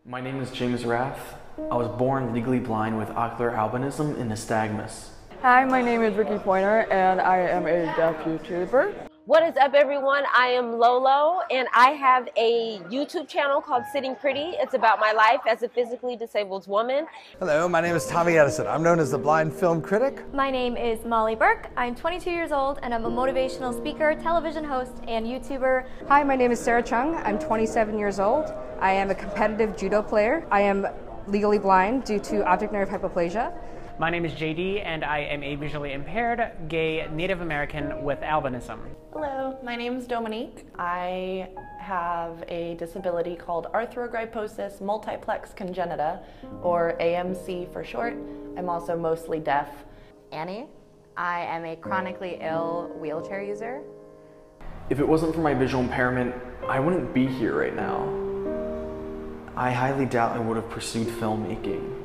My name is Jamesrath. I was born legally blind with ocular albinism and nystagmus. Hi, my name is Ricky Pointer, and I am a deaf YouTuber. What is up, everyone? I am Lolo, and I have a YouTube channel called Sitting Pretty. It's about my life as a physically disabled woman. Hello, my name is Tommy Edison. I'm known as the Blind Film Critic. My name is Molly Burke. I'm 22 years old, and I'm a motivational speaker, television host, and YouTuber. Hi, my name is Sarah Chung. I'm 27 years old. I am a competitive judo player. I am legally blind due to optic nerve hypoplasia. My name is JD, and I am a visually impaired, gay Native American with albinism. Hello, my name is Dominque. I have a disability called arthrogryposis multiplex congenita, or AMC for short. I'm also mostly deaf. Annie. I am a chronically ill wheelchair user. If it wasn't for my visual impairment, I wouldn't be here right now. I highly doubt I would have pursued filmmaking.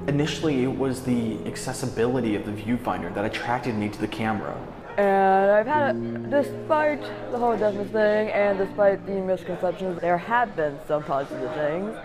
Initially, it was the accessibility of the viewfinder that attracted me to the camera. And I've had it, despite the whole deafness thing and despite the misconceptions, there have been some positive things.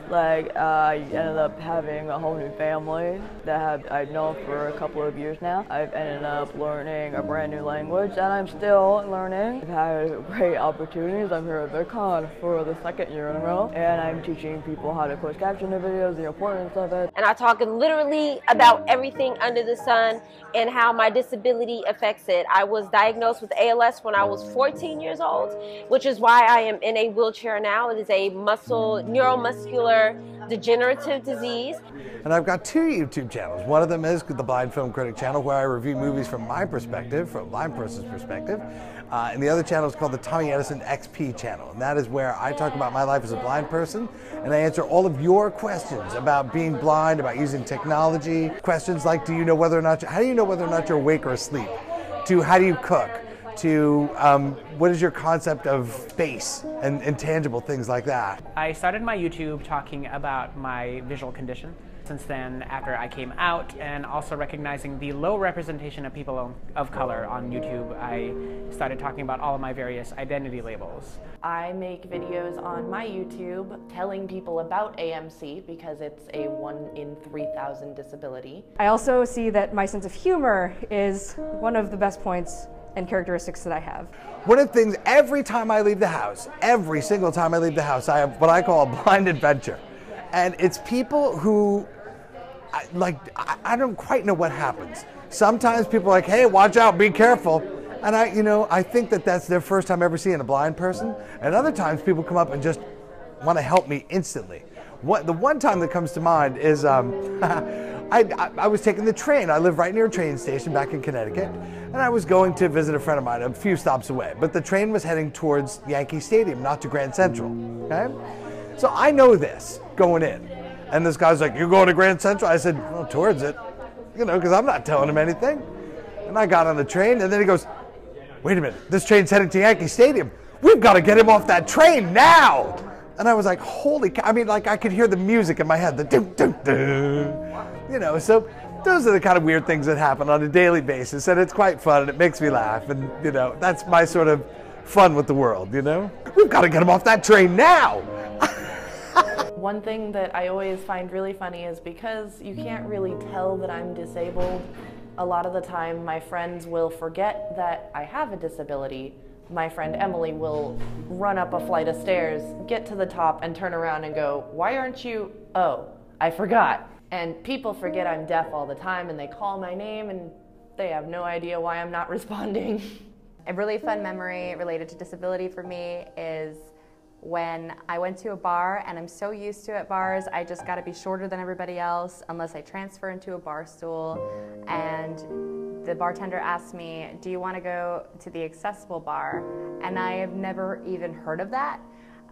Like, I ended up having a whole new family that I've known for a couple of years now. I've ended up learning a brand new language, and I'm still learning. I've had great opportunities. I'm here at VidCon for the second year in a row, and I'm teaching people how to close caption their videos, the importance of it. And I talk literally about everything under the sun and how my disability affects it. I was diagnosed with ALS when I was 14 years old, which is why I am in a wheelchair now. It is a neuromuscular degenerative disease. And I've got two YouTube channels. One of them is the Blind Film Critic channel, where I review movies from my perspective, from a blind person's perspective. And the other channel is called the Tommy Edison XP channel. And that is where I talk about my life as a blind person, and I answer all of your questions about being blind, about using technology. Questions like, how do you know whether or not you're awake or asleep? To how do you cook? To what is your concept of space and intangible things like that. I started my YouTube talking about my visual condition. Since then, after I came out and also recognizing the low representation of people of color on YouTube, I started talking about all of my various identity labels. I make videos on my YouTube telling people about AMC because it's a 1 in 3,000 disability. I also see that my sense of humor is one of the best points and characteristics that I have. One of the things, every time I leave the house, every single time I leave the house, I have what I call a blind adventure. And it's people who, I don't quite know what happens. Sometimes people are like, hey, watch out, be careful. And I think that that's their first time ever seeing a blind person. And other times people come up and just want to help me instantly. The one time that comes to mind is I was taking the train. I live right near a train station back in Connecticut, and I was going to visit a friend of mine a few stops away. But the train was heading towards Yankee Stadium, not to Grand Central. Okay? So I know this going in. And this guy's like, "You're going to Grand Central?" I said, "Well, towards it," because I'm not telling him anything. And I got on the train, and then he goes, "Wait a minute, this train's heading to Yankee Stadium. We've got to get him off that train now!" And I was like, holy cow. I mean, like, I could hear the music in my head, the doo doo doo. So those are the kind of weird things that happen on a daily basis, and it's quite fun, and it makes me laugh, and that's my sort of fun with the world. We've got to get him off that train now. One thing that I always find really funny is because you can't really tell that I'm disabled, a lot of the time my friends will forget that I have a disability. My friend Emily will run up a flight of stairs, get to the top, and turn around and go, "Why aren't you?" "Oh, I forgot." And people forget I'm deaf all the time, and they call my name, and they have no idea why I'm not responding. A really fun memory related to disability for me is when I went to a bar, and I'm so used to at bars, I just gotta be shorter than everybody else unless I transfer into a bar stool. And the bartender asked me, "Do you want to go to the accessible bar?" And I have never even heard of that.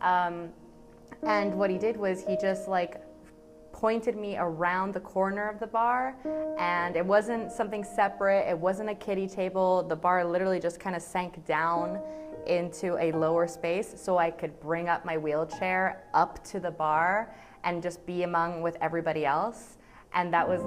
And what he did was he just pointed me around the corner of the bar, and it wasn't something separate, it wasn't a kiddie table. The bar literally just kind of sank down into a lower space so I could bring up my wheelchair up to the bar and just be with everybody else. And that was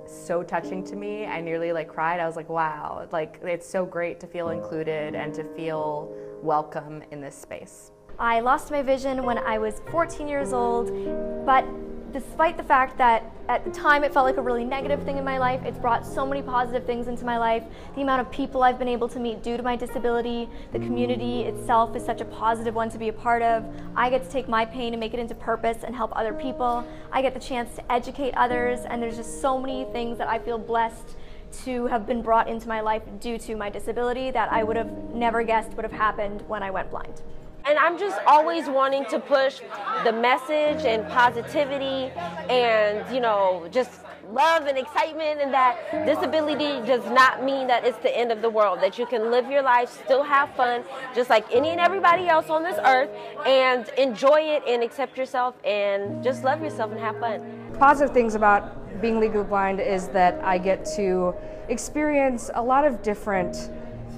so touching to me. I nearly cried. I was like, wow, it's so great to feel included and to feel welcome in this space. I lost my vision when I was 14 years old, but despite the fact that at the time it felt like a really negative thing in my life, it's brought so many positive things into my life. The amount of people I've been able to meet due to my disability, the community itself is such a positive one to be a part of. I get to take my pain and make it into purpose and help other people. I get the chance to educate others, and there's just so many things that I feel blessed to have been brought into my life due to my disability that I would have never guessed would have happened when I went blind. And I'm just always wanting to push the message and positivity and, you know, just love and excitement, and that disability does not mean that it's the end of the world, that you can live your life, still have fun, just like any and everybody else on this earth, and enjoy it and accept yourself and just love yourself and have fun. Positive things about being legally blind is that I get to experience a lot of different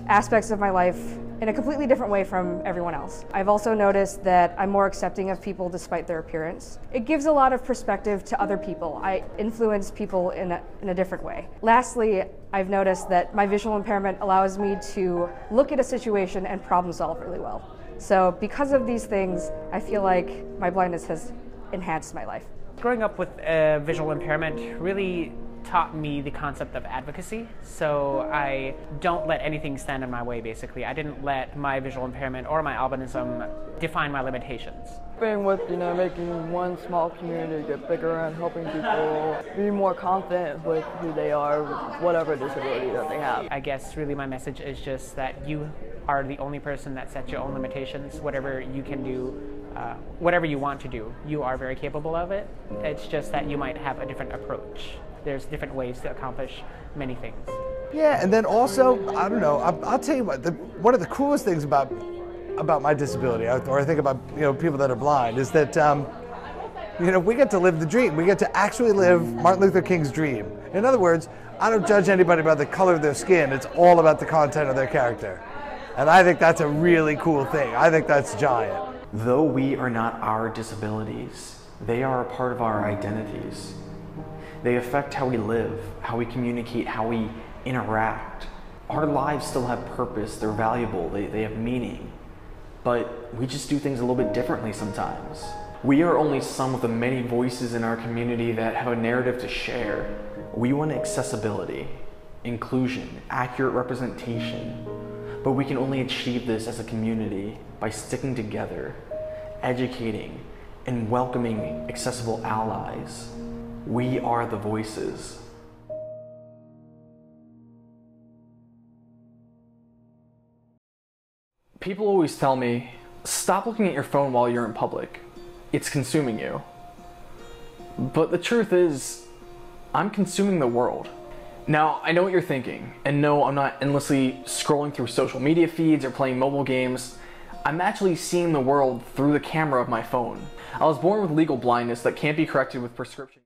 aspects of my life in a completely different way from everyone else. I've also noticed that I'm more accepting of people despite their appearance. It gives a lot of perspective to other people. I influence people in a different way. Lastly, I've noticed that my visual impairment allows me to look at a situation and problem solve really well. So because of these things, I feel like my blindness has enhanced my life. Growing up with visual impairment really taught me the concept of advocacy, so I don't let anything stand in my way, basically. I didn't let my visual impairment or my albinism define my limitations. Being with, making one small community get bigger and helping people be more confident with who they are, with whatever disability that they have. I guess really my message is just that you are the only person that sets your own limitations. Whatever you can do, whatever you want to do, you are very capable of it. It's just that you might have a different approach. There's different ways to accomplish many things. Yeah, and then also, I don't know, I'll tell you what, one of the coolest things about my disability, or I think about people that are blind, is that we get to live the dream. We get to actually live Martin Luther King's dream. In other words, I don't judge anybody by the color of their skin. It's all about the content of their character. And I think that's a really cool thing. I think that's giant. Though we are not our disabilities, they are a part of our identities. They affect how we live, how we communicate, how we interact. Our lives still have purpose, they're valuable, they have meaning. But we just do things a little bit differently sometimes. We are only some of the many voices in our community that have a narrative to share. We want accessibility, inclusion, accurate representation. But we can only achieve this as a community by sticking together, educating, and welcoming accessible allies. We are the voices. People always tell me, stop looking at your phone while you're in public. It's consuming you. But the truth is, I'm consuming the world. Now, I know what you're thinking, and no, I'm not endlessly scrolling through social media feeds or playing mobile games. I'm actually seeing the world through the camera of my phone. I was born with legal blindness that can't be corrected with prescription.